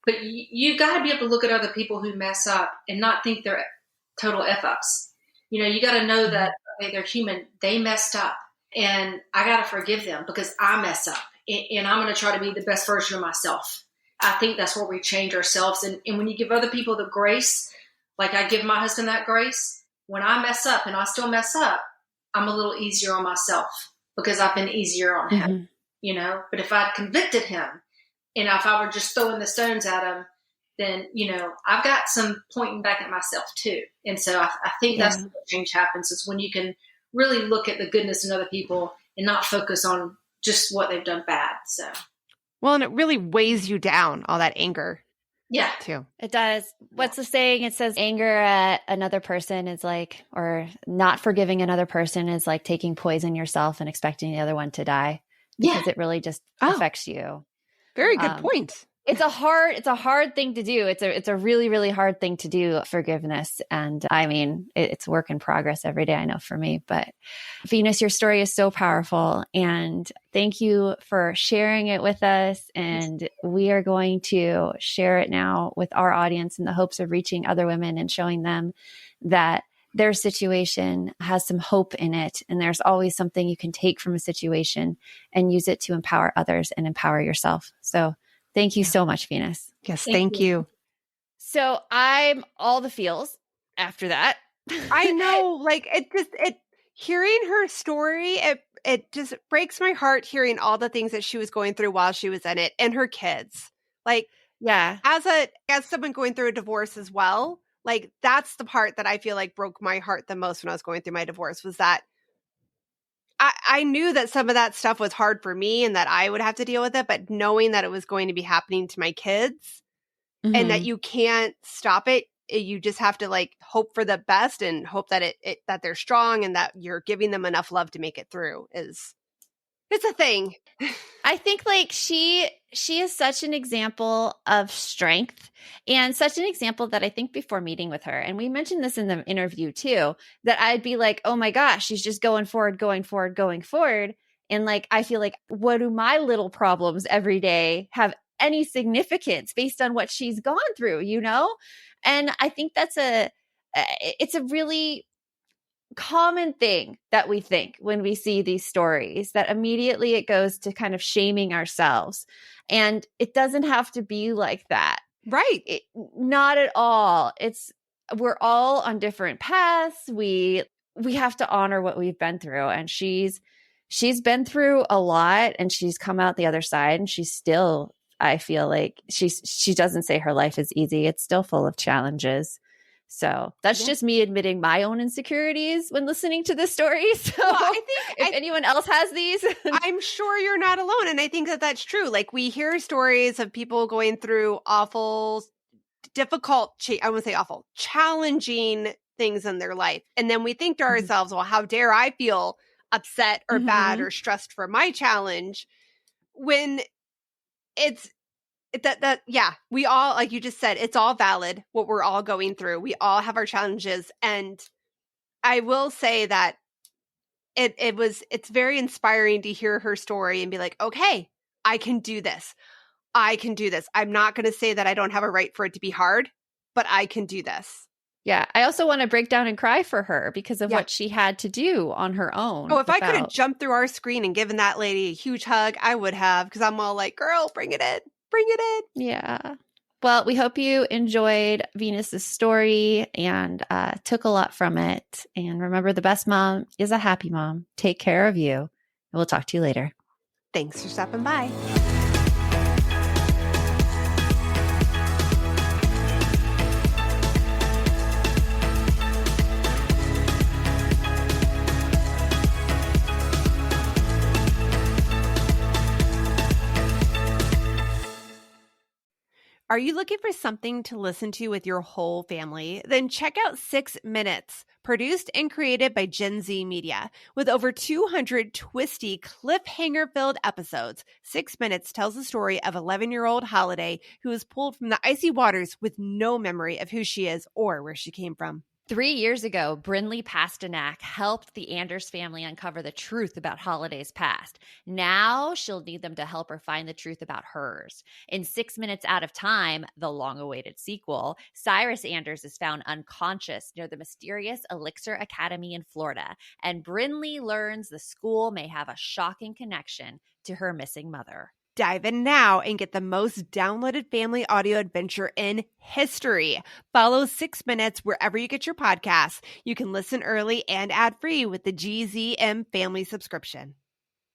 But you got to be able to look at other people who mess up and not think they're total F-ups. You got to know that they're human. They messed up, and I got to forgive them because I mess up, and I'm going to try to be the best version of myself. I think that's where we change ourselves. And when you give other people the grace, like I give my husband that grace, when I mess up, and I still mess up, I'm a little easier on myself because I've been easier on him, but if I'd convicted him and if I were just throwing the stones at him, then, I've got some pointing back at myself too. And so I think that's what change happens is when you can really look at the goodness in other people and not focus on just what they've done bad. So, well, and it really weighs you down, all that anger. Yeah. Too. It does. What's the saying? It says anger at another person is like, or not forgiving another person is like taking poison yourself and expecting the other one to die because it really just affects you. Very good point. It's a hard thing to do. It's a really, really hard thing to do, forgiveness. And I mean, it's work in progress every day, I know for me, but Venus, your story is so powerful and thank you for sharing it with us. And we are going to share it now with our audience in the hopes of reaching other women and showing them that their situation has some hope in it. And there's always something you can take from a situation and use it to empower others and empower yourself. So thank you so much, Venus. Yes, thank you. So I'm all the feels after that. I know, like hearing her story, it just breaks my heart hearing all the things that she was going through while she was in it and her kids. Like, as someone going through a divorce as well, like that's the part that I feel like broke my heart the most when I was going through my divorce was that I knew that some of that stuff was hard for me and that I would have to deal with it, but knowing that it was going to be happening to my kids and that you can't stop it, you just have to like hope for the best and hope that that they're strong and that you're giving them enough love to make it through it's a thing. I think like she is such an example of strength and such an example that I think before meeting with her, and we mentioned this in the interview too, that I'd be like, oh my gosh, she's just going forward. And like, I feel like, what do my little problems every day have any significance based on what she's gone through, And I think it's a really common thing that we think when we see these stories, that immediately it goes to kind of shaming ourselves. And it doesn't have to be like that. Right. Not at all. We're all on different paths. We have to honor what we've been through. And she's been through a lot and she's come out the other side and she's still, I feel like she doesn't say her life is easy. It's still full of challenges. So that's just me admitting my own insecurities when listening to this story. So I think if anyone else has these, I'm sure you're not alone. And I think that that's true. Like we hear stories of people going through awful, difficult, I wouldn't say awful, challenging things in their life. And then we think to ourselves, well, how dare I feel upset or bad or stressed for my challenge when it's we all, like you just said, it's all valid what we're all going through. We all have our challenges. And I will say that it's very inspiring to hear her story and be like, okay, I can do this. I'm not going to say that I don't have a right for it to be hard, but I can do this. Yeah. I also want to break down and cry for her because of what she had to do on her own. Oh, if I could have jumped through our screen and given that lady a huge hug, I would have, because I'm all like, girl, bring it in. Yeah. Well, we hope you enjoyed Venus's story and took a lot from it. And remember, the best mom is a happy mom. Take care of you. And we'll talk to you later. Thanks for stopping by. Are you looking for something to listen to with your whole family? Then check out 6 Minutes, produced and created by Gen Z Media. With over 200 twisty, cliffhanger-filled episodes, 6 Minutes tells the story of 11-year-old Holiday who is pulled from the icy waters with no memory of who she is or where she came from. 3 years ago, Brinley Pasternak helped the Anders family uncover the truth about Holiday's past. Now she'll need them to help her find the truth about hers. In 6 Minutes Out of Time, the long-awaited sequel, Cyrus Anders is found unconscious near the mysterious Elixir Academy in Florida, and Brinley learns the school may have a shocking connection to her missing mother. Dive in now and get the most downloaded family audio adventure in history. Follow 6 Minutes wherever you get your podcasts. You can listen early and ad-free with the GZM family subscription.